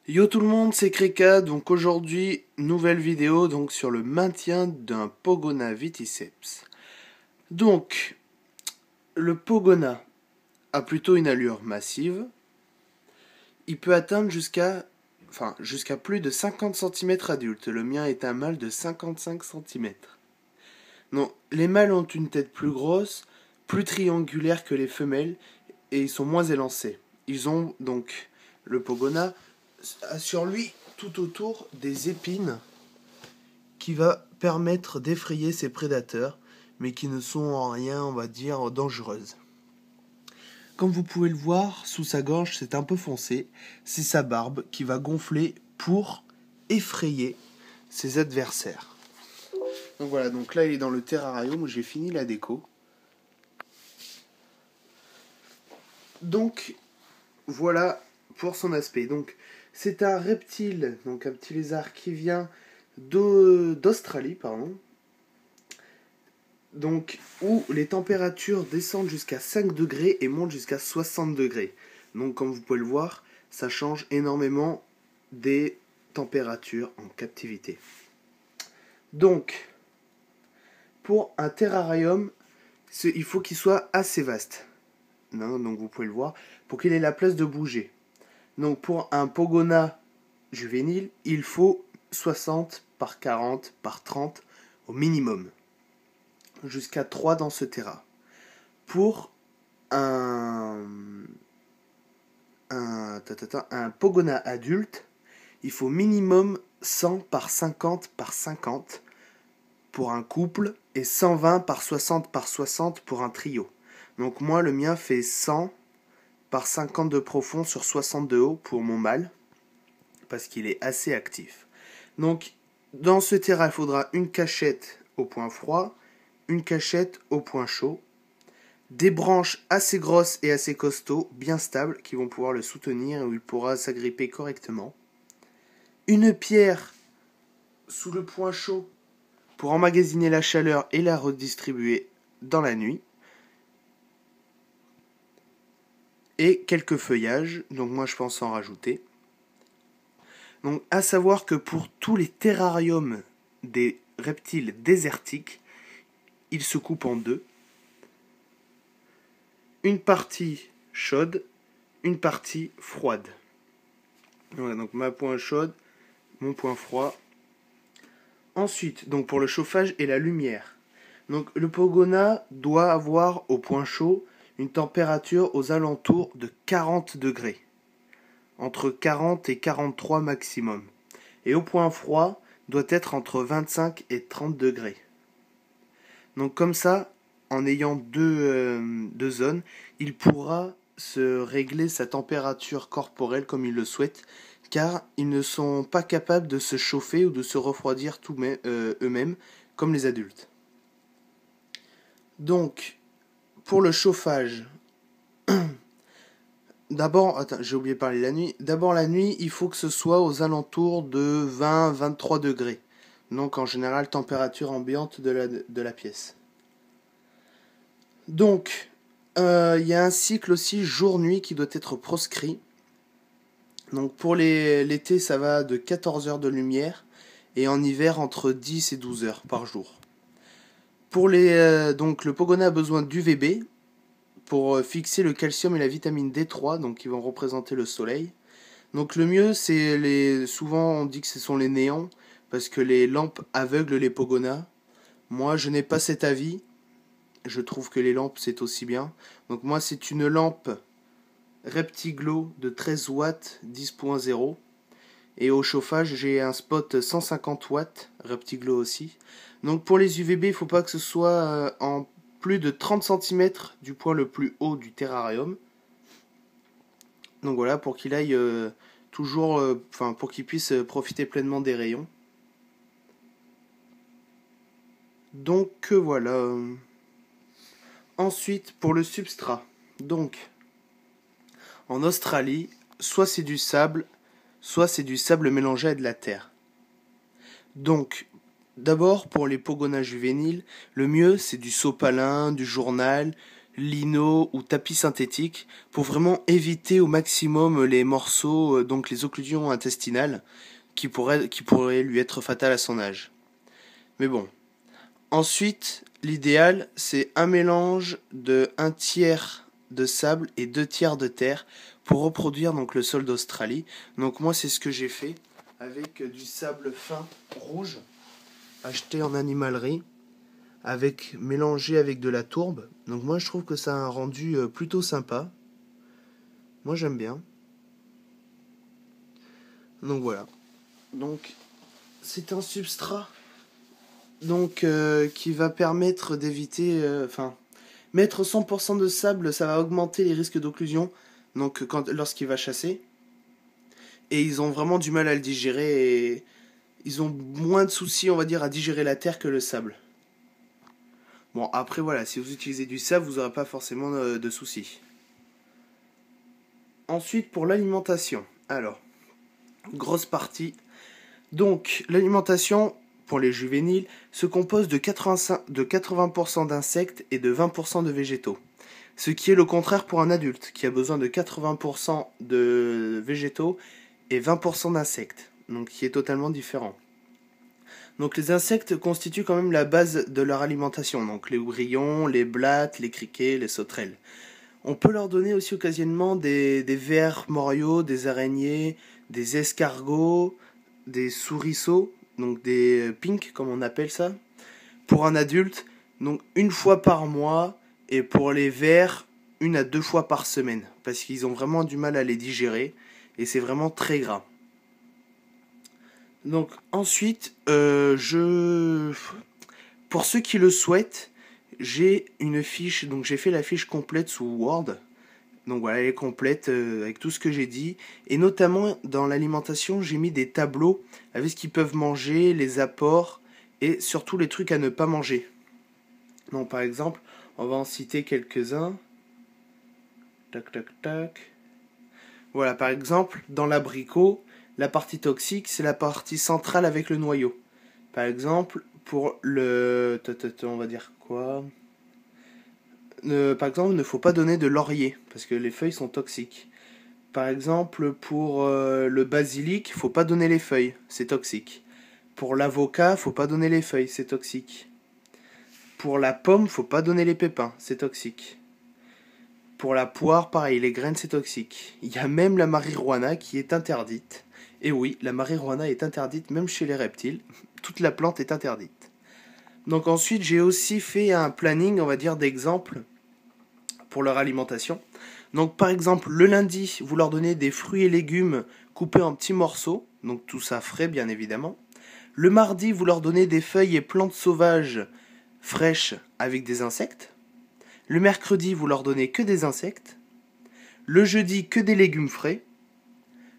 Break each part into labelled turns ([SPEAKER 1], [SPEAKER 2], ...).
[SPEAKER 1] Yo tout le monde, c'est Kreka, donc aujourd'hui, nouvelle vidéo donc sur le maintien d'un Pogona viticeps. Donc, le Pogona a plutôt une allure massive, il peut atteindre jusqu'à plus de 50 cm adulte, le mien est un mâle de 55 cm. Non, les mâles ont une tête plus grosse, plus triangulaire que les femelles, et ils sont moins élancés. Ils ont donc, le Pogona a sur lui tout autour des épines qui va permettre d'effrayer ses prédateurs, mais qui ne sont en rien, on va dire, dangereuses. Comme vous pouvez le voir, sous sa gorge, c'est un peu foncé. C'est sa barbe qui va gonfler pour effrayer ses adversaires. Donc voilà, donc là il est dans le terrarium où j'ai fini la déco. Donc voilà pour son aspect. Donc c'est un reptile, donc un petit lézard qui vient d'Australie, pardon. Donc où les températures descendent jusqu'à 5 degrés et montent jusqu'à 60 degrés. Donc comme vous pouvez le voir, ça change énormément des températures en captivité. Donc, pour un terrarium, il faut qu'il soit assez vaste. Non, donc vous pouvez le voir, pour qu'il ait la place de bouger. Donc pour un Pogona juvénile, il faut 60 par 40 par 30 au minimum. Jusqu'à 3 dans ce terrain. Pour un Pogona adulte, il faut minimum 100 par 50 par 50 pour un couple et 120 par 60 par 60 pour un trio. Donc moi, le mien fait 100 par 50 de profond sur 60 de haut pour mon mâle, parce qu'il est assez actif. Donc, dans ce terrain, il faudra une cachette au point froid, une cachette au point chaud, des branches assez grosses et assez costauds, bien stables, qui vont pouvoir le soutenir et où il pourra s'agripper correctement, une pierre sous le point chaud pour emmagasiner la chaleur et la redistribuer dans la nuit, et quelques feuillages, donc moi je pense en rajouter. Donc à savoir que pour tous les terrariums des reptiles désertiques, ils se coupent en deux. Une partie chaude, une partie froide. Voilà, donc ma point chaude, mon point froid. Ensuite, donc pour le chauffage et la lumière. Donc le Pogona doit avoir au point chaud une température aux alentours de 40 degrés. Entre 40 et 43 maximum. Et au point froid doit être entre 25 et 30 degrés. Donc comme ça, en ayant deux zones, il pourra se régler sa température corporelle comme il le souhaite, car ils ne sont pas capables de se chauffer ou de se refroidir eux-mêmes, comme les adultes. Donc, pour le chauffage, d'abord, j'ai oublié de parler la nuit. D'abord, la nuit, il faut que ce soit aux alentours de 20-23 degrés. Donc, en général, température ambiante de la pièce. Donc, il y a un cycle aussi jour-nuit qui doit être proscrit. Donc, pour l'été, ça va de 14 heures de lumière et en hiver, entre 10 et 12 heures par jour. Donc, le Pogona a besoin d'UVB pour fixer le calcium et la vitamine D3, donc qui vont représenter le soleil. Donc, le mieux, souvent, on dit que ce sont les néons parce que les lampes aveuglent les Pogonas. Moi, je n'ai pas cet avis. Je trouve que les lampes c'est aussi bien. Donc moi c'est une lampe Reptiglo de 13 watts 10.0. Et au chauffage j'ai un spot 150 watts Reptiglo aussi. Donc pour les UVB il ne faut pas que ce soit en plus de 30 cm du point le plus haut du terrarium. Donc voilà, pour qu'il aille pour qu'il puisse profiter pleinement des rayons. Donc voilà. Ensuite, pour le substrat. Donc, en Australie, soit c'est du sable mélangé à de la terre. Donc, d'abord, pour les Pogonas juvéniles, le mieux, c'est du sopalin, du journal, lino ou tapis synthétique pour vraiment éviter au maximum les morceaux, donc les occlusions intestinales qui pourraient lui être fatales à son âge. Mais bon. Ensuite, l'idéal, c'est un mélange de 1 tiers de sable et 2 tiers de terre pour reproduire donc le sol d'Australie. Donc moi, c'est ce que j'ai fait avec du sable fin rouge acheté en animalerie, mélangé avec de la tourbe. Donc moi, je trouve que ça a un rendu plutôt sympa. Moi, j'aime bien. Donc voilà. Donc c'est un substrat qui va permettre d'éviter, mettre 100% de sable, ça va augmenter les risques d'occlusion, lorsqu'il va chasser. Et ils ont vraiment du mal à le digérer, et ils ont moins de soucis, on va dire, à digérer la terre que le sable. Bon, après voilà, si vous utilisez du sable, vous n'aurez pas forcément de soucis. Ensuite, pour l'alimentation. Alors, grosse partie. Donc, l'alimentation pour les juvéniles se compose de 80% d'insectes et de 20% de végétaux. Ce qui est le contraire pour un adulte, qui a besoin de 80% de végétaux et 20% d'insectes. Donc, qui est totalement différent. Donc, les insectes constituent quand même la base de leur alimentation. Donc, les grillons, les blattes, les criquets, les sauterelles. On peut leur donner aussi occasionnellement des vers moriots, des araignées, des escargots, des souriceaux, donc des pinks comme on appelle ça, pour un adulte, donc 1 fois par mois, et pour les vers, 1 à 2 fois par semaine, parce qu'ils ont vraiment du mal à les digérer, et c'est vraiment très gras. Donc ensuite, pour ceux qui le souhaitent, j'ai une fiche, donc j'ai fait la fiche complète sous Word. Donc voilà, elle est complète avec tout ce que j'ai dit. Et notamment dans l'alimentation, j'ai mis des tableaux avec ce qu'ils peuvent manger, les apports et surtout les trucs à ne pas manger. Donc par exemple, on va en citer quelques-uns. Tac, tac, tac. Voilà, par exemple, dans l'abricot, la partie toxique, c'est la partie centrale avec le noyau. Par exemple, pour le... on va dire quoi ? Par exemple, il ne faut pas donner de laurier, parce que les feuilles sont toxiques. Par exemple, pour le basilic, il ne faut pas donner les feuilles, c'est toxique. Pour l'avocat, il ne faut pas donner les feuilles, c'est toxique. Pour la pomme, il ne faut pas donner les pépins, c'est toxique. Pour la poire, pareil, les graines, c'est toxique. Il y a même la marijuana qui est interdite. Et oui, la marijuana est interdite même chez les reptiles. Toute la plante est interdite. Donc ensuite, j'ai aussi fait un planning, on va dire, d'exemples pour leur alimentation. Donc par exemple, le lundi, vous leur donnez des fruits et légumes coupés en petits morceaux, donc tout ça frais bien évidemment. Le mardi, vous leur donnez des feuilles et plantes sauvages fraîches avec des insectes. Le mercredi, vous leur donnez que des insectes. Le jeudi, que des légumes frais.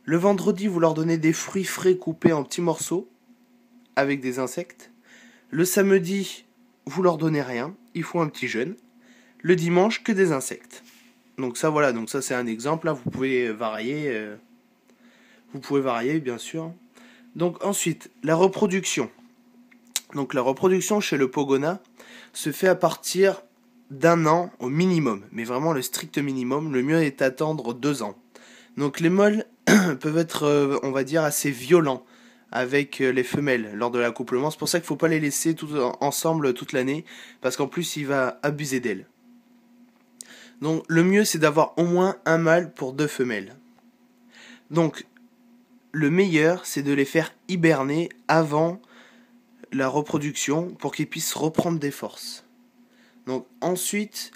[SPEAKER 1] Le vendredi, vous leur donnez des fruits frais coupés en petits morceaux avec des insectes. Le samedi, vous leur donnez rien, ils font un petit jeûne. Le dimanche, que des insectes. Donc ça voilà, donc ça c'est un exemple, là vous pouvez varier. Bien sûr. Donc ensuite, la reproduction. Donc la reproduction chez le Pogona se fait à partir d'1 an au minimum, mais vraiment le strict minimum, le mieux est d'attendre 2 ans. Donc les mâles peuvent être, on va dire, assez violents avec les femelles lors de l'accouplement. C'est pour ça qu'il ne faut pas les laisser ensemble toute l'année, parce qu'en plus il va abuser d'elles. Donc le mieux c'est d'avoir au moins un mâle pour 2 femelles. Donc le meilleur c'est de les faire hiberner avant la reproduction pour qu'ils puissent reprendre des forces. Donc ensuite,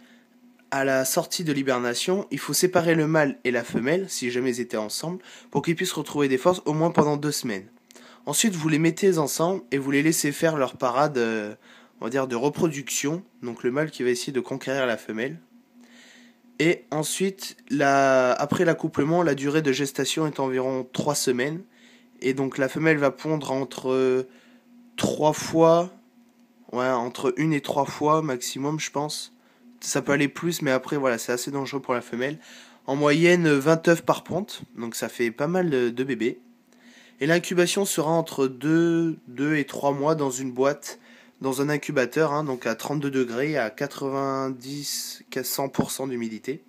[SPEAKER 1] à la sortie de l'hibernation, il faut séparer le mâle et la femelle, si jamais ils étaient ensemble, pour qu'ils puissent retrouver des forces au moins pendant 2 semaines. Ensuite, vous les mettez ensemble et vous les laissez faire leur parade, on va dire, de reproduction. Donc le mâle qui va essayer de conquérir la femelle. Et ensuite, après l'accouplement, la durée de gestation est environ 3 semaines. Et donc la femelle va pondre entre 3 fois, entre 1 et 3 fois maximum, je pense. Ça peut aller plus, mais après, voilà, c'est assez dangereux pour la femelle. En moyenne, 20 œufs par ponte, donc ça fait pas mal de bébés. Et l'incubation sera entre 2 et 3 mois dans une boîte dans un incubateur, hein, donc à 32 degrés, à 90 à 100% d'humidité.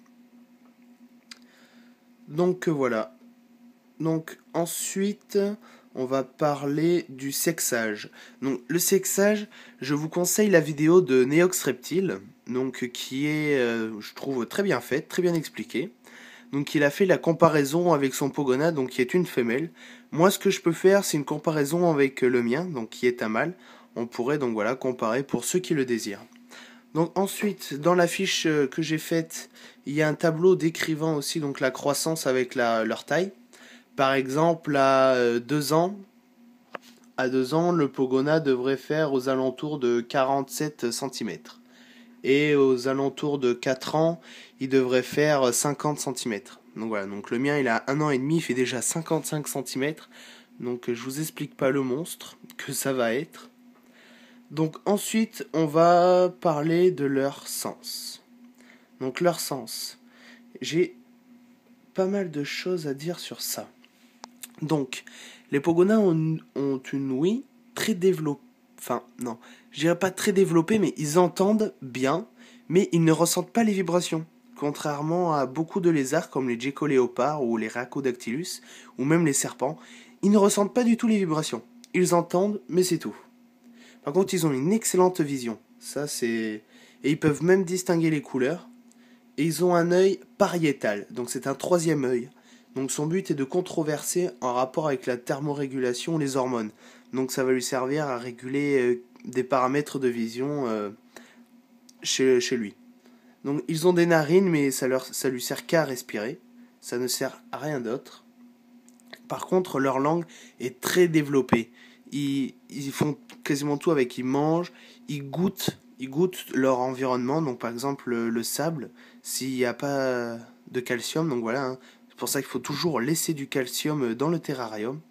[SPEAKER 1] Donc voilà. Donc ensuite, on va parler du sexage. Donc le sexage, je vous conseille la vidéo de Neox Reptile, donc qui est, je trouve, très bien faite, très bien expliquée. Donc il a fait la comparaison avec son Pogona, donc qui est une femelle. Moi, ce que je peux faire, c'est une comparaison avec le mien, donc qui est un mâle. On pourrait donc voilà comparer pour ceux qui le désirent. Donc ensuite, dans la fiche que j'ai faite, il y a un tableau décrivant aussi donc la croissance avec leur taille. Par exemple, à 2 ans, le Pogona devrait faire aux alentours de 47 cm. Et aux alentours de 4 ans, il devrait faire 50 cm. Donc voilà, donc le mien il a 1 an et demi, il fait déjà 55 cm. Donc je vous explique pas le monstre que ça va être. Donc ensuite, on va parler de leur sens. Donc leur sens. J'ai pas mal de choses à dire sur ça. Donc, les Pogonas ont une ouïe très développée. Enfin, non, je dirais pas très développée, mais ils entendent bien, mais ils ne ressentent pas les vibrations. Contrairement à beaucoup de lézards comme les gecko léopards ou les rhacodactylus, ou même les serpents, ils ne ressentent pas du tout les vibrations. Ils entendent, mais c'est tout. Par contre, ils ont une excellente vision. Ça, c'est... Et ils peuvent même distinguer les couleurs. Et ils ont un œil pariétal, donc c'est un troisième œil. Donc son but est de controverser en rapport avec la thermorégulation, les hormones. Donc ça va lui servir à réguler des paramètres de vision chez lui. Donc ils ont des narines, mais ça lui sert qu'à respirer. Ça ne sert à rien d'autre. Par contre, leur langue est très développée. Ils font quasiment tout avec. Ils mangent, ils goûtent leur environnement. Donc par exemple le sable, s'il n'y a pas de calcium, donc voilà, hein, c'est pour ça qu'il faut toujours laisser du calcium dans le terrarium.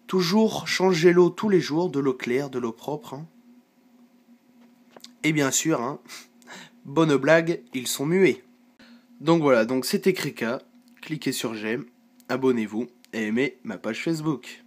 [SPEAKER 1] Toujours changer l'eau tous les jours, de l'eau claire, de l'eau propre. Hein. Et bien sûr, hein, bonne blague, ils sont muets. Donc voilà, donc c'était Krika. Cliquez sur j'aime, abonnez-vous et aimez ma page Facebook.